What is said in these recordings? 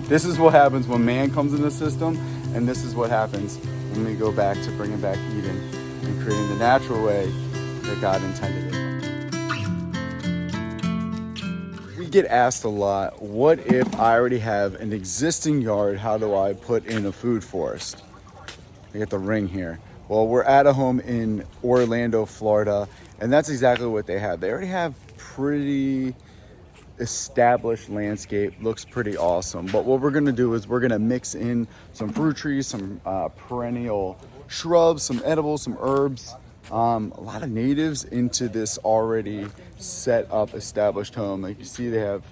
This is what happens when man comes in the system, and this is what happens when we go back to bringing back Eden and creating the natural way that God intended it. We get asked a lot, what if I already have an existing yard? How do I put in a food forest? I get the ring here. Well, we're at a home in Orlando, Florida, and that's exactly what they have. They already have pretty established landscape, looks pretty awesome. But what we're gonna do is we're gonna mix in some fruit trees, some perennial shrubs, some edibles, some herbs, a lot of natives into this already set up, established home. Like you see, they have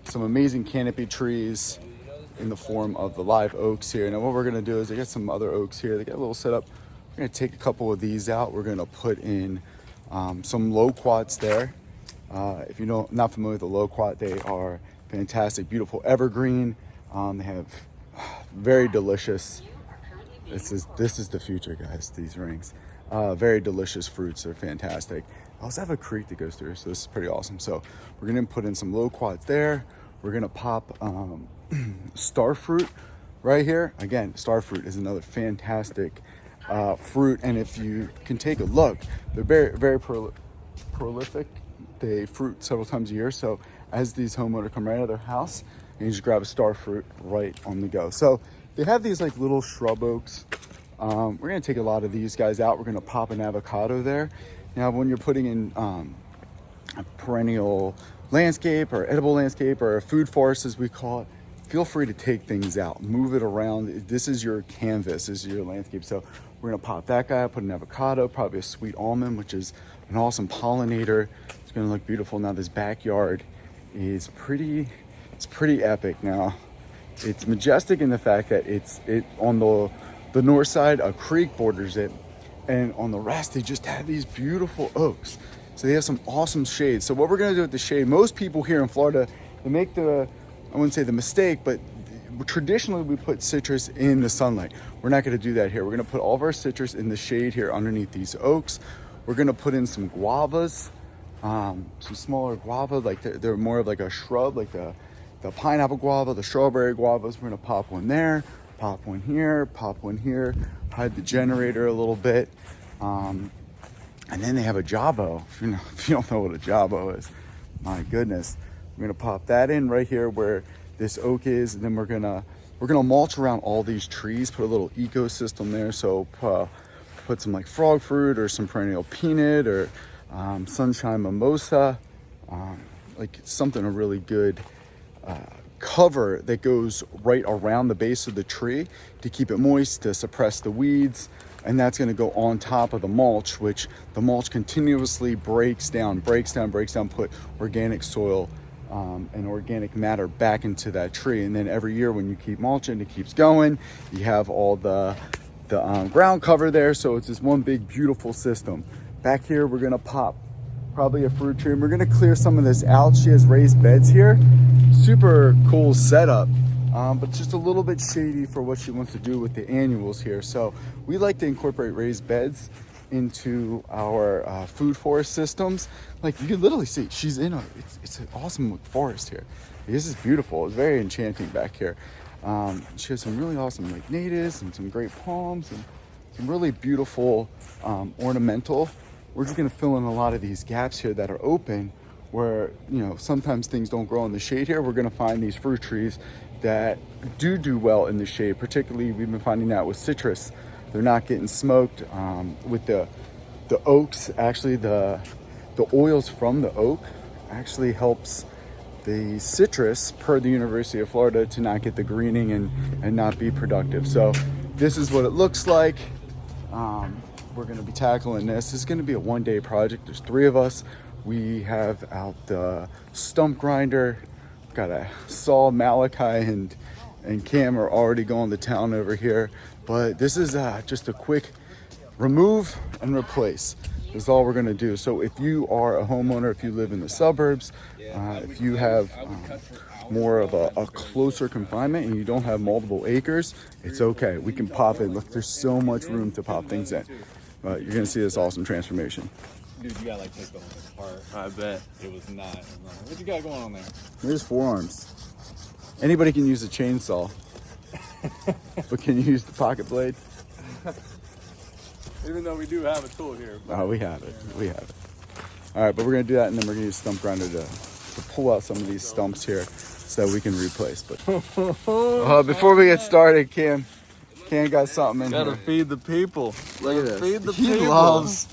some amazing canopy trees in the form of the live oaks here. Now what we're gonna do is they got some other oaks here. They got a little setup. We're gonna take a couple of these out. We're gonna put in some loquats there. If you're not familiar with the loquat, they are fantastic, beautiful evergreen. They have very delicious. This is the future, guys. These rings, very delicious fruits. They're fantastic. I also have a creek that goes through, so this is pretty awesome. So we're gonna put in some loquats there. We're gonna pop starfruit right here. Again, starfruit is another fantastic fruit, and if you can take a look, they're very prolific. They fruit several times a year. So as these homeowners come right out of their house, you just grab a starfruit right on the go. So they have these like little shrub oaks. We're gonna take a lot of these guys out. We're gonna pop an avocado there. Now, when you're putting in a perennial landscape or edible landscape or a food forest, as we call it, feel free to take things out, move it around. This is your canvas, this is your landscape. So we're gonna pop that guy, put an avocado, probably a sweet almond, which is an awesome pollinator. It's gonna look beautiful. Now this backyard is pretty epic. Now it's majestic in the fact that it on the north side, a creek borders it, and on the rest they just have these beautiful oaks. So they have some awesome shade. So what we're gonna do with the shade, most people here in Florida, they make I wouldn't say the mistake, but traditionally we put citrus in the sunlight. We're not gonna do that here. We're gonna put all of our citrus in the shade here underneath these oaks. We're gonna put in some guavas, some smaller guava, like they're more of like a shrub, like the pineapple guava, the strawberry guavas. We're gonna pop one there, pop one here, pop one here, hide the generator a little bit. And then they have a jabo. If you don't know what a jabo is, my goodness. We're gonna pop that in right here where this oak is, and then we're gonna mulch around all these trees, put a little ecosystem there. So put some like frog fruit or some perennial peanut or sunshine mimosa, like something a really good cover that goes right around the base of the tree to keep it moist, to suppress the weeds. And that's going to go on top of the mulch, which the mulch continuously breaks down, put organic soil and organic matter back into that tree. And then every year when you keep mulching, it keeps going. You have all the ground cover there, so it's this one big beautiful system. Back here we're gonna pop probably a fruit tree, and we're gonna clear some of this out. She has raised beds here, super cool setup, but just a little bit shady for what she wants to do with the annuals here. So we like to incorporate raised beds into our food forest systems. Like you can literally see she's in it's an awesome forest here. This is beautiful. It's very enchanting back here. She has some really awesome like natives and some great palms and some really beautiful ornamental. We're just gonna fill in a lot of these gaps here that are open where, you know, sometimes things don't grow in the shade here. We're gonna find these fruit trees that do well in the shade. Particularly, we've been finding that with citrus. They're not getting smoked. With the oaks, actually the oils from the oak actually helps the citrus, per the University of Florida, to not get the greening and not be productive. So this is what it looks like. We're gonna be tackling this. It's gonna be a one-day project. There's 3 of us. We have out the stump grinder, got a saw. Malachi and Cam are already going to town over here. But this is just a quick remove and replace. Is all we're gonna do. So if you are a homeowner, if you live in the suburbs, if you have more of a closer confinement and you don't have multiple acres, it's okay. We can pop in. Look, there's so much room to pop things in. But you're gonna see this awesome transformation. Dude, you gotta like take the whole apart. I bet. It was not. What you got going on there? There's forearms. Anybody can use a chainsaw, but can you use the pocket blade? Even though we do have a tool here. Oh, we have it. We have it. All right, but we're gonna do that, and then we're gonna use stump grinder to pull out some of these stumps here so that we can replace. But before we get started, Cam got something in Gotta here. feed the people. Look at this. Feed the He people. loves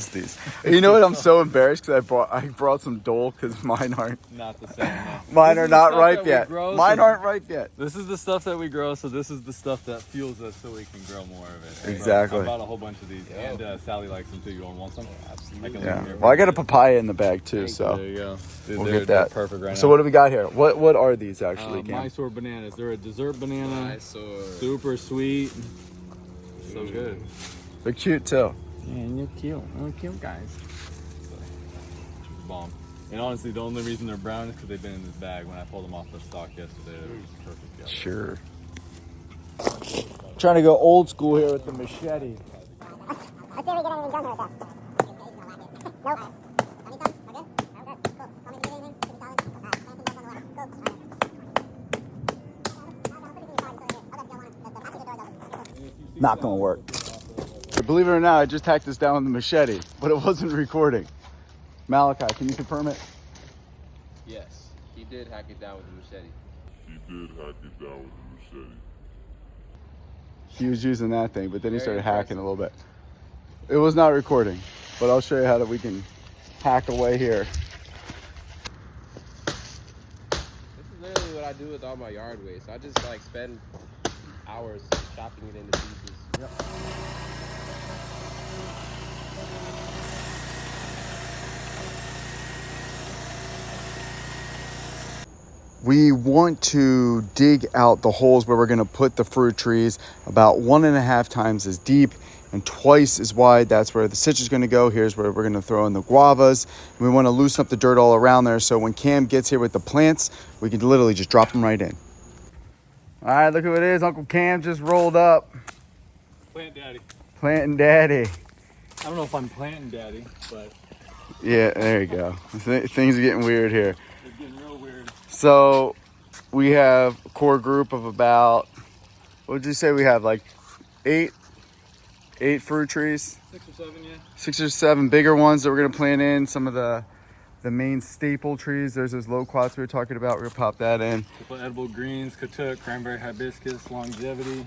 these. You know what? I'm so embarrassed because I brought some Dole because mine aren't. Not the same. No. Mine This are is the not stuff ripe that we yet. grow, Mine so- aren't ripe yet. This is the stuff that we grow, so this is the stuff that fuels us so we can grow more of it. Exactly. I bought a whole bunch of these, and Sally likes them too. You want some? Absolutely. I can leave Yeah. them here. Well, I got a papaya in the bag too, There so you go. Dude, we'll they're get that. perfect right now. So what do we got here? What are these actually, Cam? Mysore bananas. They're a dessert banana. Mysore. Super sweet. So good. They're cute too. Yeah, and you're cute. Oh, cute guys. Bomb. And honestly, the only reason they're brown is because they've been in this bag. When I pulled them off the stalk yesterday, they were just perfect. Yellow. Sure. Trying to go old school here with the machete. Let's see if we get anything done here with that. Nope. Anything? We're good? We're good. Cool. Want me to get anything? Keep it solid? Alright. Anything else on the left? Cool. Alright. Not gonna work. Believe it or not, I just hacked this down with the machete, but it wasn't recording. Malachi, can you confirm it? Yes, he did hack it down with the machete. He was using that thing, but then he Very started hacking a impressive. little bit. It was not recording, but I'll show you how that we can hack away here. This is literally what I do with all my yard waste. I just like spend hours chopping it into pieces. Yep. We want to dig out the holes where we're going to put the fruit trees about 1.5 times as deep and twice as wide. That's where the citrus is going to go. Here's where we're going to throw in the guavas. We want to loosen up the dirt all around there so when Cam gets here with the plants, we can literally just drop them right in. All right, look who it is. Uncle Cam just rolled up. Plant daddy. Planting daddy. I don't know if I'm planting daddy, but Yeah, there you go. Things are getting weird here. it's getting real weird. So we have a core group of about, what would you say we have, like eight fruit trees? 6 or 7, yeah. 6 or 7 bigger ones that we're gonna plant in. Some of the main staple trees. There's those loquats we were talking about. We're gonna pop that in. Couple edible greens, katuk, cranberry hibiscus, longevity,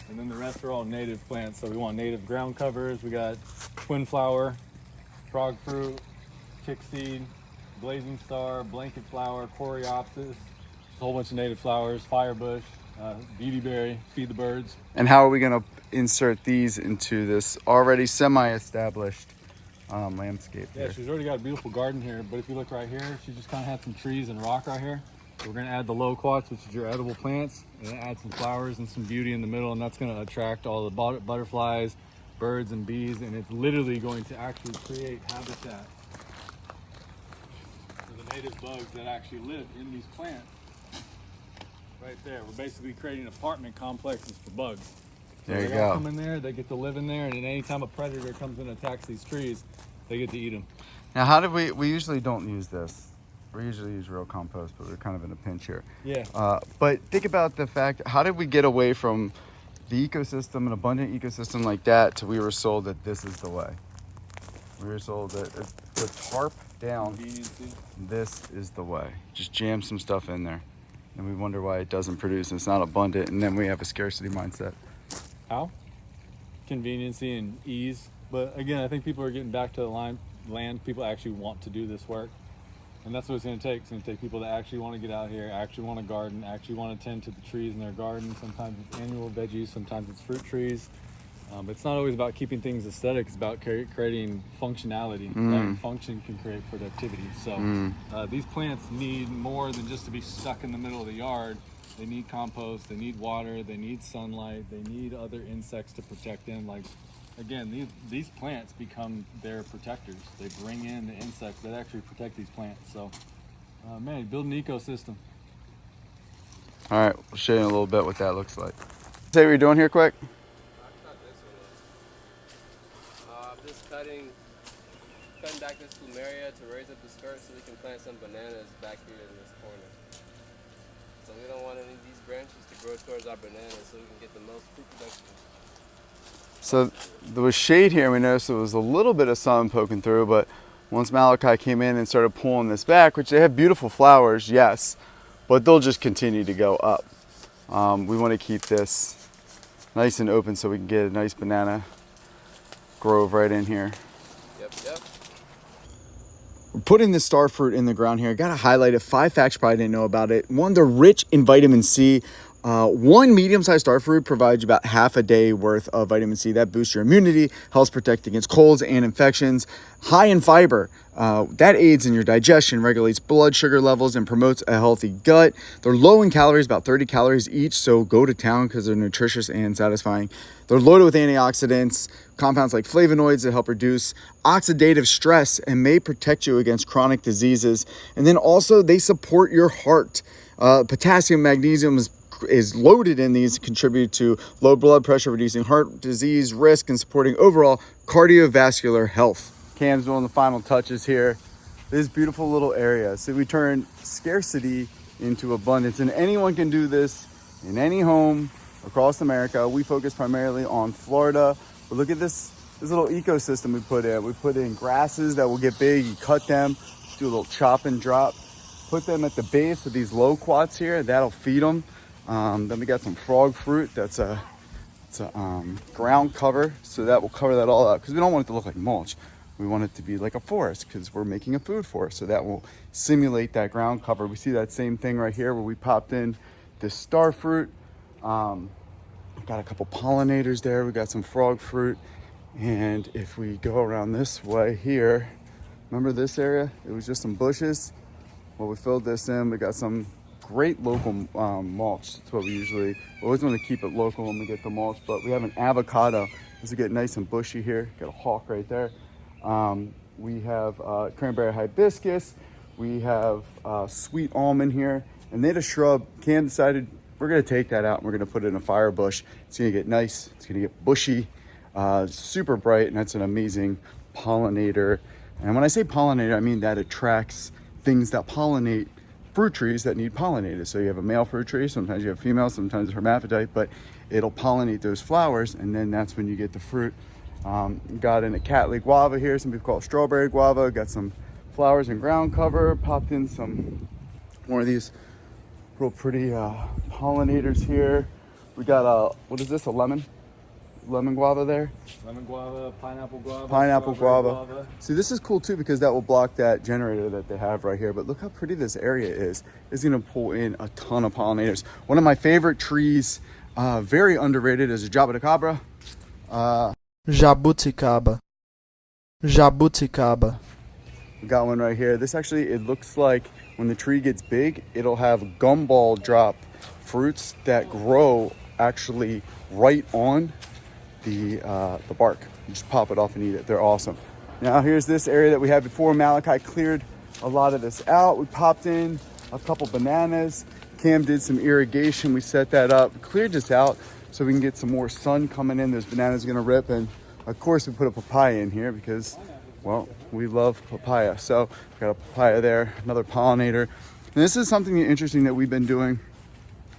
and then the rest are all native plants. So we want native ground covers. We got twin flower, frog fruit, chickseed, blazing star, blanket flower, coreopsis, a whole bunch of native flowers, firebush, beautyberry, feed the birds. And how are we gonna insert these into this already semi-established landscape Yeah, here? she's already got a beautiful garden here, but if you look right here, she just kind of had some trees and rock right here. So we're gonna add the loquats, which is your edible plants, and then add some flowers and some beauty in the middle, and that's gonna attract all the butterflies, birds, and bees, and it's literally going to actually create habitat for the native bugs that actually live in these plants. Right there, we're basically creating apartment complexes for bugs. So There you they all go. come in there, they get to live in there, and anytime a predator comes in and attacks these trees, they get to eat them. Now, how did we usually don't use this. We usually use real compost, but we're kind of in a pinch here. Yeah. But think about the fact, how did we get away from the ecosystem, an abundant ecosystem like that, to we were sold that this is the way? We were sold that the tarp down, Conveniency. this is the way. Just jam some stuff in there. And we wonder why it doesn't produce, and it's not abundant, and then we have a scarcity mindset. How? Conveniency and ease. But again, I think people are getting back to the land. People actually want to do this work. And that's what it's going to take. It's going to take people that actually want to get out here, actually want to garden, actually want to tend to the trees in their garden. Sometimes it's annual veggies, sometimes it's fruit trees. It's not always about keeping things aesthetic. It's about creating functionality. Right? Function can create productivity. So these plants need more than just to be stuck in the middle of the yard. They need compost, they need water, they need sunlight, they need other insects to protect them. Like, again, these plants become their protectors. They bring in the insects that actually protect these plants. So, man, build an ecosystem. All right, we'll show you in a little bit what that looks like. Say what you're doing here quick. I cut this one up. I'm just cutting back this plumeria to raise up the skirt so we can plant some bananas back here in this corner. So we don't want any of these branches to grow towards our bananas so we can get the most fruit production. So there was shade here, and we noticed there was a little bit of sun poking through, but once Malachi came in and started pulling this back, which they have beautiful flowers, yes, but they'll just continue to go up. We want to keep this nice and open so we can get a nice banana grove right in here. Yep. We're putting the starfruit in the ground here. I got to highlight it. 5 facts you probably didn't know about it. One, they're rich in vitamin C. One medium-sized starfruit provides you about half a day worth of vitamin C. That boosts your immunity, helps protect against colds and infections. High in fiber, that aids in your digestion, regulates blood sugar levels, and promotes a healthy gut. They're low in calories, about 30 calories each, so go to town because they're nutritious and satisfying. They're loaded with antioxidants, compounds like flavonoids that help reduce oxidative stress and may protect you against chronic diseases. And then also they support your heart. Potassium, magnesium is loaded in these, contribute to low blood pressure, reducing heart disease risk, and supporting overall cardiovascular health. Cam's doing the final touches here. This beautiful little area. So we turn scarcity into abundance, and anyone can do this in any home across America. We focus primarily on Florida, but look at this little ecosystem we put in. We put in grasses that will get big. You cut them, do a little chop and drop, put them at the base of these loquats here. That'll feed them. Then we got some frog fruit. It's a ground cover, so that will cover that all up because we don't want it to look like mulch. We want it to be like a forest because we're making a food forest, so that will simulate that ground cover. We see that same thing right here where we popped in this starfruit. Got a couple pollinators there. We got some frog fruit, and if we go around this way here, remember this area? It was just some bushes. Well, we filled this in. We got some great local mulch. That's what we always want to keep it local when we get the mulch. But we have an avocado. This will get nice and bushy here. Got a hawk right there. We have cranberry hibiscus. We have sweet almond here. And they had a shrub. Cam decided we're going to take that out and we're going to put it in a fire bush. It's going to get nice. It's going to get bushy, super bright, and that's an amazing pollinator. And when I say pollinator, I mean that attracts things that pollinate fruit trees that need pollinated. So you have a male fruit tree, sometimes you have female, sometimes hermaphrodite, but it'll pollinate those flowers, and then that's when you get the fruit. Got in a Cattleya guava here, some people call it strawberry guava. Got some flowers and ground cover, popped in some more of these real pretty pollinators here. We got what is this, a lemon guava there? Lemon guava, pineapple guava. See, this is cool too because that will block that generator that they have right here. But look how pretty this area is. It's gonna pull in a ton of pollinators. One of my favorite trees, very underrated, is a jabuticaba. Jabuticaba. We got one right here. This actually, it looks like when the tree gets big, it'll have gumball drop fruits that grow actually right on the bark. You just pop it off and eat it. They're awesome. Now here's this area that we had before. Malachi cleared a lot of this out. We popped in a couple bananas. Cam did some irrigation. We set that up, cleared this out so we can get some more sun coming in. Those bananas are gonna rip, and of course we put a papaya in here because, well, we love papaya. So got a papaya there, another pollinator. And this is something interesting that we've been doing.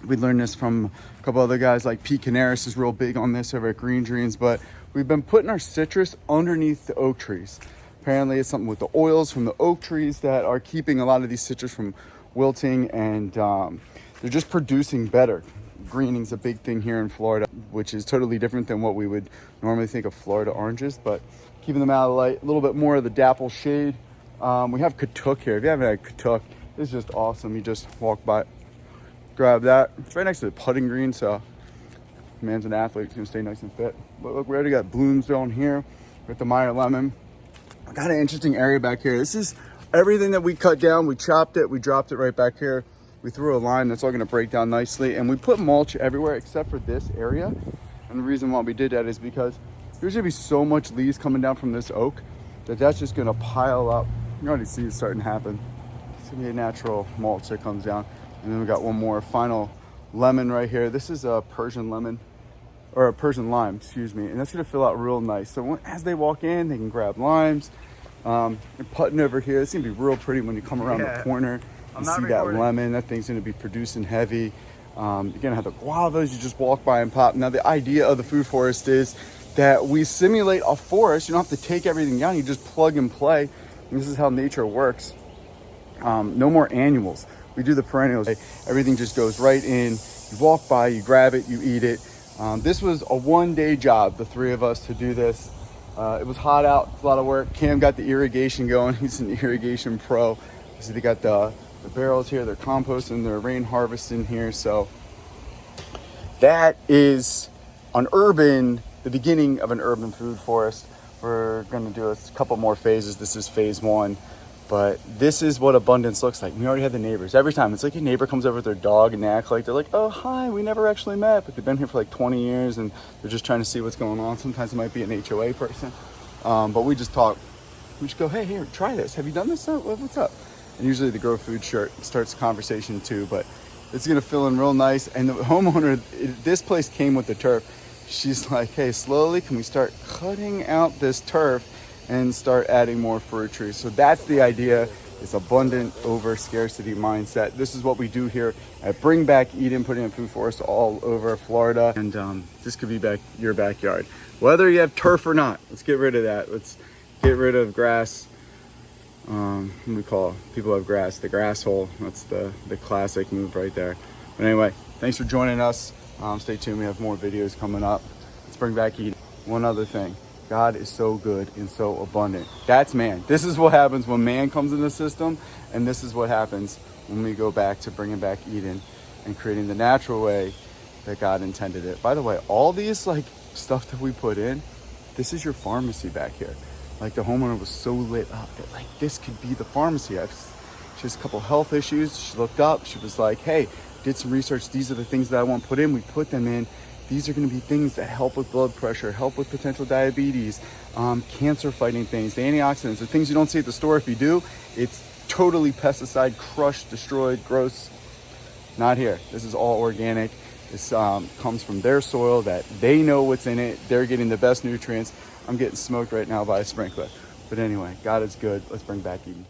We learned this from a couple other guys, like Pete Canaris is real big on this over at Green Dreams, but we've been putting our citrus underneath the oak trees. Apparently it's something with the oils from the oak trees that are keeping a lot of these citrus from wilting, and they're just producing better. Greening's a big thing here in Florida, which is totally different than what we would normally think of Florida oranges, but keeping them out of the light, a little bit more of the dapple shade. We have katuk here. If you haven't had katuk, it's just awesome. You just walk by, grab that. It's right next to the putting green, so man's an athlete, he's gonna stay nice and fit. But look, we already got blooms down here with the Meyer lemon. I got an interesting area back here. This is everything that we cut down. We chopped it, we dropped it right back here. We threw a line that's all gonna break down nicely, and we put mulch everywhere except for this area. And the reason why we did that is because there's gonna be so much leaves coming down from this oak that's just gonna pile up. You already see it starting to happen. It's gonna be a natural mulch that comes down. And then we got one more final lemon right here. This is a Persian lemon, or a Persian lime, excuse me. And that's gonna fill out real nice. So as they walk in, they can grab limes. And putting over here, it's gonna be real pretty when you come around the corner You see that lemon, that thing's gonna be producing heavy. You're gonna have the guavas, you just walk by and pop. Now the idea of the food forest is that we simulate a forest. You don't have to take everything down, you just plug and play. And this is how nature works. No more annuals. We do the perennials. Everything just goes right in. You walk by, you grab it, you eat it. This was a one-day job, the three of us, to do this. It was hot out, it's a lot of work. Cam got the irrigation going. He's an irrigation pro. So they got the barrels here, they're composting, they're rain harvesting here. So that is the beginning of an urban food forest. We're gonna do a couple more phases. This is phase 1, but this is what abundance looks like. We already have the neighbors. Every time it's like a neighbor comes over with their dog and they act like they're like, oh, hi, we never actually met, but they've been here for like 20 years and they're just trying to see what's going on. Sometimes it might be an HOA person, but we just talk. We just go, hey, here, try this. Have you done this? What's up? And usually the Grow Food shirt starts a conversation too, but it's gonna fill in real nice. And the homeowner, this place came with the turf. She's like, hey, slowly, can we start cutting out this turf and start adding more fruit trees? So that's the idea. It's abundant over scarcity mindset. This is what we do here at Bring Back Eden, putting in food forests all over Florida. And this could be your backyard. Whether you have turf or not, let's get rid of that. Let's get rid of grass. What do we call people who have grass? The grass hole. That's the classic move right there. But anyway, thanks for joining us. Stay tuned, we have more videos coming up. Let's bring back Eden. One other thing, God is so good and so abundant. That's man. This is what happens when man comes in the system, and this is what happens when we go back to bringing back Eden and creating the natural way that God intended it. By the way, all these like stuff that we put in, this is your pharmacy back here. Like the homeowner was so lit up that like this could be the pharmacy. She has a couple health issues. She looked up, she was like, hey, did some research. These are the things that I want put in. We put them in. These are going to be things that help with blood pressure, help with potential diabetes, cancer fighting things, the antioxidants, the things you don't see at the store. If you do, it's totally pesticide, crushed, destroyed, gross. Not here. This is all organic. This comes from their soil that they know what's in it. They're getting the best nutrients. I'm getting smoked right now by a sprinkler. But anyway, God is good. Let's bring back Eden.